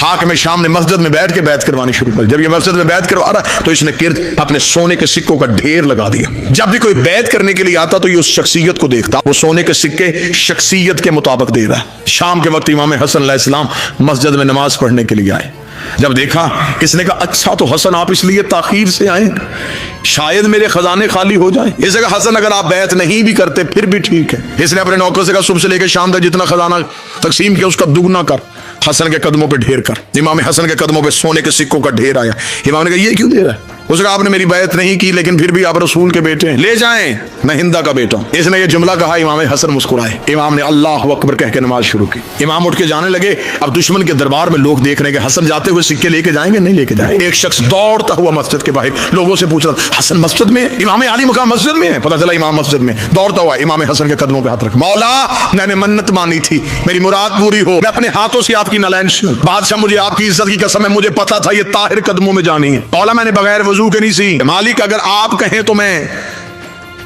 हाकिम शाम ने मस्जिद में बैठ के बैत करवानी शुरू कर। जब ये मस्जिद में बैत करवा रहा तो इसने किर्द अपने सोने के सिक्कों का ढेर लगा दिया। जब भी कोई बैत करने के लिए आता तो ये उस शख्सियत को देखता, वो सोने के सिक्के शख्सियत के मुताबिक दे रहा है। शाम के वक्त इमाम हसन अलैहिस्सलाम मस्जिद में नमाज पढ़ने के लिए आए। जब देखा, इसने कहा अच्छा तो हसन आप इसलिए ताखीर से आए, शायद मेरे खजाने खाली हो जाए। इसने कहा हसन अगर आप बैत नहीं भी करते फिर भी ठीक है। इसने अपने नौकर से कहा सुबह से लेकर शाम तक जितना खजाना तकसीम किया उसका दुगना कर, हसन के कदमों पे ढेर कर। इमाम हसन के कदमों पे सोने के सिक्कों का ढेर आया। इमाम ने कहा ये क्यों दे रहा है? उसने कहा आपने मेरी बैत नहीं की लेकिन फिर भी आप रसूल के बेटे हैं, ले जाएं, मैं हिंदा का बेटा हूं। इसने ये जुमला कहा, इमाम हसन मुस्कुराए। इमाम ने अल्लाह अकबर कह के नमाज शुरू की। इमाम उठ के जाने लगे। अब दुश्मन के दरबार में लोग देख रहे हैं कि हसन जाते हुए सिक्के लेके जाएंगे, नहीं लेके जाएंगे। एक शख्स दौड़ता हुआ मस्जिद के बाहर लोगों से पूछ रहा हसन मस्जिद में, इमाम आली मुकाम मस्जिद में है। पता चला इमाम मस्जिद में। दौड़ता हुआ इमाम हसन के कदमों पे हाथ रखा, मौला मैंने मन्नत मानी थी मेरी मुराद पूरी हो, मैं अपने हाथों से आपकी नालैन बादशाह, मुझे आपकी इज्जत की कसम है, मुझे पता था ये ताहिर कदमों में जानी है। मौला मैंने बगैर वजू के नहीं सी, मालिक अगर आप कहें तो मैं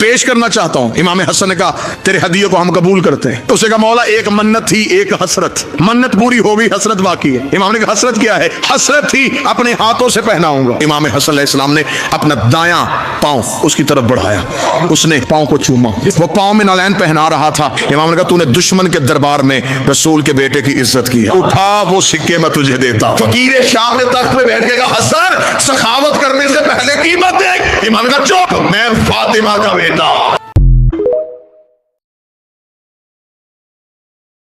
पेश करना चाहता हूं। इमाम हसन ने कहा तेरे हदिये को हम कबूल करते हैं। तो उसे कहा मौला एक मन्नत थी एक हसरत, मन्नत पूरी हो गई, हसरत बाकी है। इमाम ने कहा हसरत क्या है? हसरत थी अपने हाथों से पहनाऊंगा। इमाम हसन अलैहिस्सलाम ने अपना दायां पांव उसकी तरफ बढ़ाया, उसने पांव को चूमा, वो पांव में नालैन पहना रहा था। इमाम ने कहा तूने दुश्मन के दरबार में रसूल के बेटे की इज्जत की है, उठा वो सिक्के मैं तुझे देता। फकीर शाह ने तख्त पे बैठ के कहा हसन सखावत करने से पहले कीमत दे। इमाम ने कहा चुप, मैं फातिमा का बेटा।